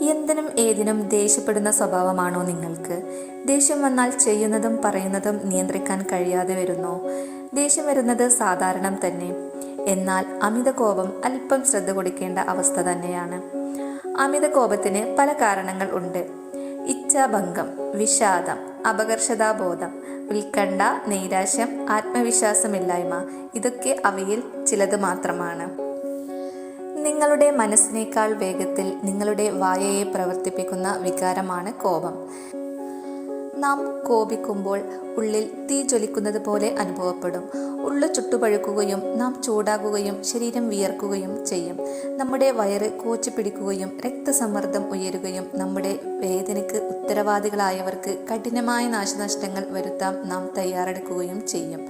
എന്തിനും ഏതിനും ദേഷ്യപ്പെടുന്ന സ്വഭാവമാണോ നിങ്ങൾക്ക്? ദേഷ്യം വന്നാൽ ചെയ്യുന്നതും പറയുന്നതും നിയന്ത്രിക്കാൻ കഴിയാതെ വരുന്നോ? ദേഷ്യം വരുന്നത് സാധാരണം തന്നെ. എന്നാൽ അമിത കോപം അല്പം ശ്രദ്ധ കൊടുക്കേണ്ട അവസ്ഥ തന്നെയാണ്. അമിത കോപത്തിന് പല കാരണങ്ങൾ ഉണ്ട്. ഇച്ഛാഭംഗം, വിഷാദം, അപകർഷതാബോധം, ഉത്കണ്ഠ, നൈരാശ്യം, ആത്മവിശ്വാസമില്ലായ്മ, ഇതൊക്കെ അവയിൽ ചിലത് മാത്രമാണ്. നിങ്ങളുടെ മനസ്സിനേക്കാൾ വേഗത്തിൽ നിങ്ങളുടെ വായയെ പ്രവർത്തിപ്പിക്കുന്ന വികാരമാണ് കോപം. നാം കോപിക്കുമ്പോൾ ഉള്ളിൽ തീ ജ്വലിക്കുന്നത് പോലെ അനുഭവപ്പെടും. ഉള്ളു ചുട്ടുപഴുക്കുകയും നാം ചൂടാകുകയും ശരീരം വിയർക്കുകയും ചെയ്യും. നമ്മുടെ വയറ് കോച്ചി പിടിക്കുകയും രക്തസമ്മർദ്ദം ഉയരുകയും നമ്മുടെ വേദനയ്ക്ക് ഉത്തരവാദികളായവർക്ക് കഠിനമായ നാശനഷ്ടങ്ങൾ വരുത്താൻ നാം തയ്യാറെടുക്കുകയും ചെയ്യും.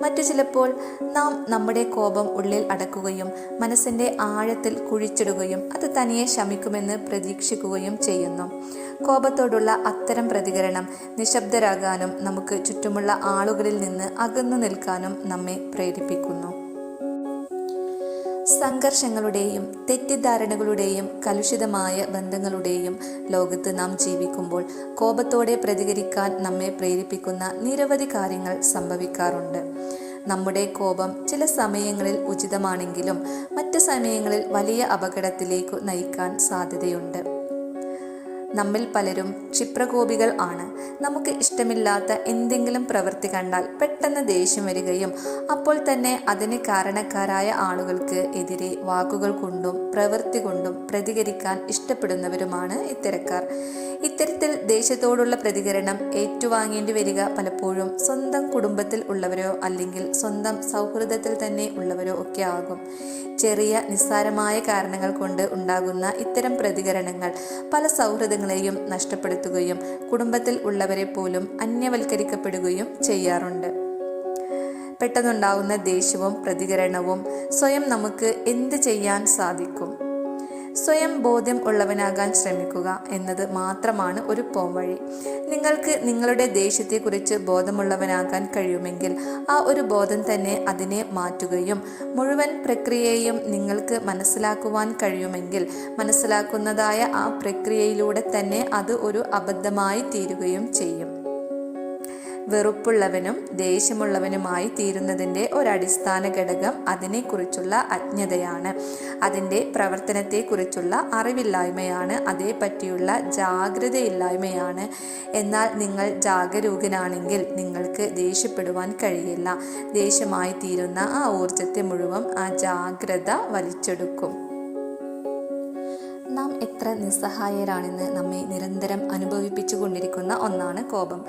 മറ്റു ചിലപ്പോൾ നാം നമ്മുടെ കോപം ഉള്ളിൽ അടക്കുകയും മനസ്സിൻ്റെ ആഴത്തിൽ കുഴിച്ചിടുകയും അത് തനിയെ ശമിക്കുമെന്ന് പ്രതീക്ഷിക്കുകയും ചെയ്യുന്നു. കോപത്തോടുള്ള അത്തരം പ്രതികരണം നിശബ്ദരാകാനും നമുക്ക് ചുറ്റുമുള്ള ആളുകളിൽ നിന്ന് അകന്നു നിൽക്കാനും നമ്മെ പ്രേരിപ്പിക്കുന്നു. സംഘർഷങ്ങളുടെയും തെറ്റിദ്ധാരണകളുടെയും കലുഷിതമായ ബന്ധങ്ങളുടെയും ലോകത്ത് നാം ജീവിക്കുമ്പോൾ കോപത്തോടെ പ്രതികരിക്കാൻ നമ്മെ പ്രേരിപ്പിക്കുന്ന നിരവധി കാര്യങ്ങൾ സംഭവിക്കാറുണ്ട്. നമ്മുടെ കോപം ചില സമയങ്ങളിൽ ഉചിതമാണെങ്കിലും മറ്റു സമയങ്ങളിൽ വലിയ അപകടത്തിലേക്ക് നയിക്കാൻ സാധ്യതയുണ്ട്. നമ്മിൽ പലരും ക്ഷിപ്രകോപികൾ ആണ്. നമുക്ക് ഇഷ്ടമില്ലാത്ത എന്തെങ്കിലും പ്രവൃത്തി കണ്ടാൽ പെട്ടെന്ന് ദേഷ്യം വരികയും അപ്പോൾ തന്നെ അതിന് കാരണക്കാരായ ആളുകൾക്ക് എതിരെ വാക്കുകൾ കൊണ്ടും പ്രവൃത്തി കൊണ്ടും പ്രതികരിക്കാൻ ഇഷ്ടപ്പെടുന്നവരുമാണ് ഇത്തരക്കാർ. ഇത്തരത്തിൽ ദേഷ്യത്തോടുള്ള പ്രതികരണം ഏറ്റുവാങ്ങേണ്ടി വരിക പലപ്പോഴും സ്വന്തം കുടുംബത്തിൽ ഉള്ളവരോ അല്ലെങ്കിൽ സ്വന്തം സൗഹൃദത്തിൽ തന്നെ ഉള്ളവരോ ഒക്കെ ആകും. ചെറിയ നിസ്സാരമായ കാരണങ്ങൾ കൊണ്ട് ഉണ്ടാകുന്ന ഇത്തരം പ്രതികരണങ്ങൾ പല സൗഹൃദങ്ങളെയും നഷ്ടപ്പെടുത്തുകയും കുടുംബത്തിൽ ഉള്ളവരെ പോലും അന്യവൽക്കരിക്കപ്പെടുകയും ചെയ്യാറുണ്ട്. പെട്ടെന്നുണ്ടാകുന്ന ദേഷ്യവും പ്രതികരണവും സ്വയം നമുക്ക് എന്ത് ചെയ്യാൻ സാധിക്കും? സ്വയം ബോധ്യം ഉള്ളവനാകാൻ ശ്രമിക്കുക എന്നത് മാത്രമാണ് ഒരു പോംവഴി. നിങ്ങൾക്ക് നിങ്ങളുടെ ദേഷ്യത്തെക്കുറിച്ച് ബോധമുള്ളവനാകാൻ കഴിയുമെങ്കിൽ ആ ഒരു ബോധം തന്നെ അതിനെ മാറ്റുകയും മുഴുവൻ പ്രക്രിയയെയും നിങ്ങൾക്ക് മനസ്സിലാക്കുവാൻ കഴിയുമെങ്കിൽ മനസ്സിലാക്കുന്നതായ ആ പ്രക്രിയയിലൂടെ തന്നെ അത് ഒരു അബദ്ധമായി തീരുകയും ചെയ്യും. വെറുപ്പുള്ളവനും ദേഷ്യമുള്ളവനുമായി തീരുന്നതിൻ്റെ ഒരടിസ്ഥാന ഘടകം അതിനെക്കുറിച്ചുള്ള അജ്ഞതയാണ്, അതിൻ്റെ പ്രവർത്തനത്തെക്കുറിച്ചുള്ള അറിവില്ലായ്മയാണ്, അതേപ്പറ്റിയുള്ള ജാഗ്രതയില്ലായ്മയാണ്. എന്നാൽ നിങ്ങൾ ജാഗരൂകനാണെങ്കിൽ നിങ്ങൾക്ക് ദേഷ്യപ്പെടുവാൻ കഴിയില്ല. ദേഷ്യമായി തീരുന്ന ആ ഊർജത്തെ മുഴുവൻ ആ ജാഗ്രത വലിച്ചെടുക്കും. നാം എത്ര നിസ്സഹായരാണെന്ന് നമ്മെ നിരന്തരം അനുഭവിപ്പിച്ചു കൊണ്ടിരിക്കുന്ന ഒന്നാണ് കോപം.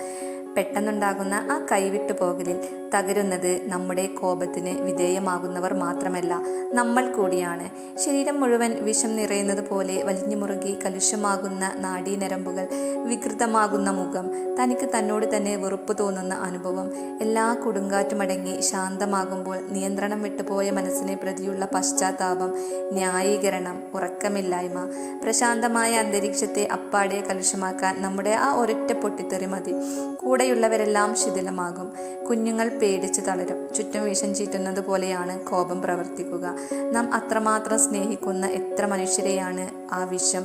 പെട്ടെന്നുണ്ടാകുന്ന ആ കൈവിട്ടു പോകലിൽ തകരുന്നത് നമ്മുടെ കോപത്തിന് വിധേയമാകുന്നവർ മാത്രമല്ല, നമ്മൾ കൂടിയാണ്. ശരീരം മുഴുവൻ വിഷം നിറയുന്നത് പോലെ വലിഞ്ഞു മുറുകി കലുഷമാകുന്ന നാഡീനരമ്പുകൾ, വികൃതമാകുന്ന മുഖം, തനിക്ക് തന്നോട് തന്നെ വെറുപ്പ് തോന്നുന്ന അനുഭവം, എല്ലാ കൊടുങ്കാറ്റുമടങ്ങി ശാന്തമാകുമ്പോൾ നിയന്ത്രണം വിട്ടുപോയ മനസ്സിനെ പ്രതിയുള്ള പശ്ചാത്താപം, ന്യായീകരണം, ഉറക്കമില്ലായ്മ, പ്രശാന്തമായ അന്തരീക്ഷത്തെ അപ്പാടെ കലുഷമാക്കാൻ നമ്മുടെ ആ ഒരൊറ്റ പൊട്ടിത്തെറി മതി. കൂടെയുള്ളവരെല്ലാം ശിഥിലമാകും. കുഞ്ഞുങ്ങൾ പേടിച്ച് തളരും. ചുറ്റും വിഷം ചീറ്റുന്നത് പോലെയാണ് കോപം പ്രവർത്തിക്കുക. നാം അത്രമാത്രം സ്നേഹിക്കുന്ന എത്ര മനുഷ്യരെയാണ് ആ വിഷം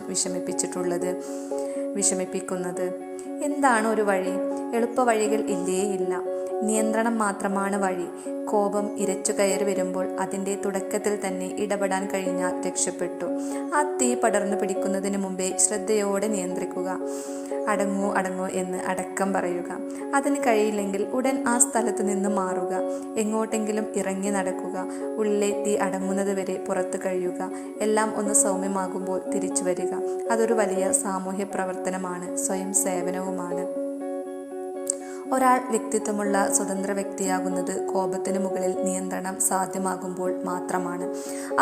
വിഷമിപ്പിക്കുന്നത്. എന്താണ് ഒരു വഴി? എളുപ്പ വഴികൾ ഇല്ല. നിയന്ത്രണം മാത്രമാണ് വഴി. കോപം ഇരച്ചു കയറി വരുമ്പോൾ അതിൻ്റെ തുടക്കത്തിൽ തന്നെ ഇടപെടാൻ കഴിഞ്ഞാൽ രക്ഷപ്പെട്ടു. ആ തീ പടർന്നു പിടിക്കുന്നതിന് മുമ്പേ ശ്രദ്ധയോടെ നിയന്ത്രിക്കുക. അടങ്ങൂ എന്ന് അടക്കം പറയുക. അതിന് കഴിയില്ലെങ്കിൽ ഉടൻ ആ സ്ഥലത്ത് നിന്ന് മാറുക. എങ്ങോട്ടെങ്കിലും ഇറങ്ങി നടക്കുക. ഉള്ളിലെ തീ അടങ്ങുന്നത് വരെ പുറത്തു കഴിയുക. എല്ലാം ഒന്ന് സൗമ്യമാകുമ്പോൾ തിരിച്ചു വരിക. അതൊരു വലിയ സാമൂഹ്യ പ്രവർത്തനമാണ്, സ്വയം സേവനവുമാണ്. ഒരാൾ വ്യക്തിത്വമുള്ള സ്വതന്ത്ര വ്യക്തിയാകുന്നത് കോപത്തിന് മുകളിൽ നിയന്ത്രണം സാധ്യമാകുമ്പോൾ മാത്രമാണ്.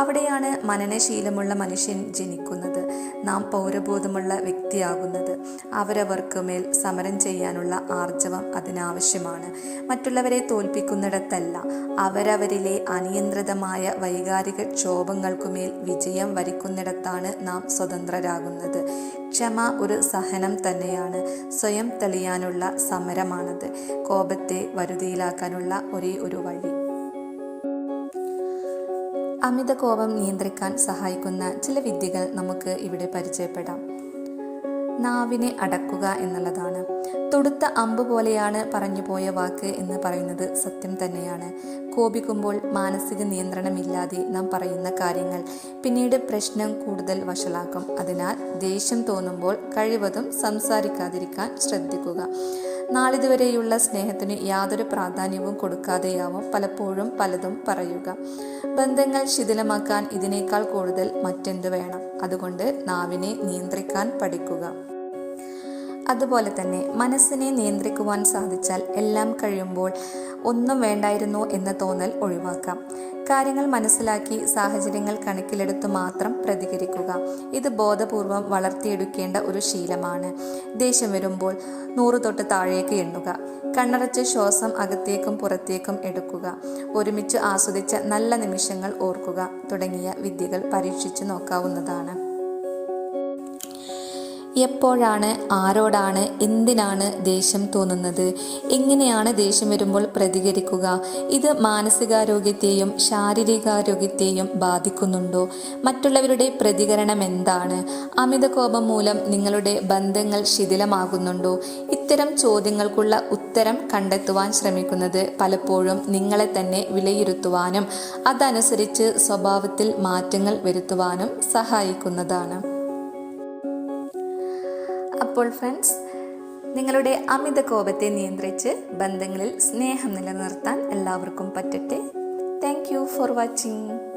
അവിടെയാണ് മനനശീലമുള്ള മനുഷ്യൻ ജനിക്കുന്നത്. നാം പൗരബോധമുള്ള വ്യക്തിയാകുന്നത്. അവരവർക്ക് മേൽ സമരം ചെയ്യാനുള്ള ആർജവം അതിനാവശ്യമാണ്. മറ്റുള്ളവരെ തോൽപ്പിക്കുന്നിടത്തല്ല, അവരവരിലെ അനിയന്ത്രിതമായ വൈകാരിക ക്ഷോഭങ്ങൾക്കുമേൽ വിജയം വരിക്കുന്നിടത്താണ് നാം സ്വതന്ത്രരാകുന്നത്. ക്ഷമ ഒരു സഹനം തന്നെയാണ്. സ്വയം തെളിയാനുള്ള സമരമാണത്. കോപത്തെ വരുതിയിലാക്കാനുള്ള ഒരേ ഒരു വഴി. അമിത കോപം നിയന്ത്രിക്കാൻ സഹായിക്കുന്ന ചില വിദ്യകൾ നമുക്ക് ഇവിടെ പരിചയപ്പെടാം. നാവിനെ അടക്കുക എന്നുള്ളതാണ്. തൊടുത്ത അമ്പ് പോലെയാണ് പറഞ്ഞുപോയ വാക്ക് എന്ന് പറയുന്നത് സത്യം തന്നെയാണ്. കോപിക്കുമ്പോൾ മാനസിക നിയന്ത്രണമില്ലാതെ നാം പറയുന്ന കാര്യങ്ങൾ പിന്നീട് പ്രശ്നം കൂടുതൽ വഷളാക്കും. അതിനാൽ ദേഷ്യം തോന്നുമ്പോൾ കഴിവതും സംസാരിക്കാതിരിക്കാൻ ശ്രദ്ധിക്കുക. നാളിതുവരെയുള്ള സ്നേഹത്തിന് യാതൊരു പ്രാധാന്യവും കൊടുക്കാതെയാവും പലപ്പോഴും പലതും പറയുക. ബന്ധങ്ങൾ ശിഥിലമാക്കാൻ ഇതിനേക്കാൾ കൂടുതൽ മറ്റെന്ത് വേണം? അതുകൊണ്ട് നാവിനെ നിയന്ത്രിക്കാൻ പഠിക്കുക. അതുപോലെ തന്നെ മനസ്സിനെ നിയന്ത്രിക്കുവാൻ സാധിച്ചാൽ എല്ലാം കഴിയുമ്പോൾ ഒന്നും വേണ്ടായിരുന്നു എന്ന തോന്നൽ ഒഴിവാക്കാം. കാര്യങ്ങൾ മനസ്സിലാക്കി സാഹചര്യങ്ങൾ കണക്കിലെടുത്ത് മാത്രം പ്രതികരിക്കുക. ഇത് ബോധപൂർവം വളർത്തിയെടുക്കേണ്ട ഒരു ശീലമാണ്. ദേഷ്യം വരുമ്പോൾ 100 തൊട്ട് താഴേക്ക് എണ്ണുക. കണ്ണടച്ച് ശ്വാസം അകത്തേക്കും പുറത്തേക്കും എടുക്കുക. ഒരുമിച്ച് ആസ്വദിച്ച നല്ല നിമിഷങ്ങൾ ഓർക്കുക തുടങ്ങിയ വിദ്യകൾ പരീക്ഷിച്ചു നോക്കാവുന്നതാണ്. എപ്പോഴാണ്, ആരോടാണ്, എന്തിനാണ് ദേഷ്യം തോന്നുന്നത്? എങ്ങനെയാണ് ദേഷ്യം വരുമ്പോൾ പ്രതികരിക്കുക? ഇത് മാനസികാരോഗ്യത്തെയും ശാരീരികാരോഗ്യത്തെയും ബാധിക്കുന്നുണ്ടോ? മറ്റുള്ളവരുടെ പ്രതികരണം എന്താണ്? അമിത കോപം മൂലം നിങ്ങളുടെ ബന്ധങ്ങൾ ശിഥിലമാകുന്നുണ്ടോ? ഇത്തരം ചോദ്യങ്ങൾക്കുള്ള ഉത്തരം കണ്ടെത്തുവാൻ ശ്രമിക്കുന്നത് പലപ്പോഴും നിങ്ങളെ തന്നെ വിലയിരുത്തുവാനും അതനുസരിച്ച് സ്വഭാവത്തിൽ മാറ്റങ്ങൾ വരുത്തുവാനും സഹായിക്കുന്നതാണ്. അപ്പോൾ ഫ്രണ്ട്സ്, നിങ്ങളുടെ അമിത കോപത്തെ നിയന്ത്രിച്ച് ബന്ധങ്ങളിൽ സ്നേഹം നിലനിർത്താൻ എല്ലാവർക്കും പറ്റട്ടെ. Thank you for watching.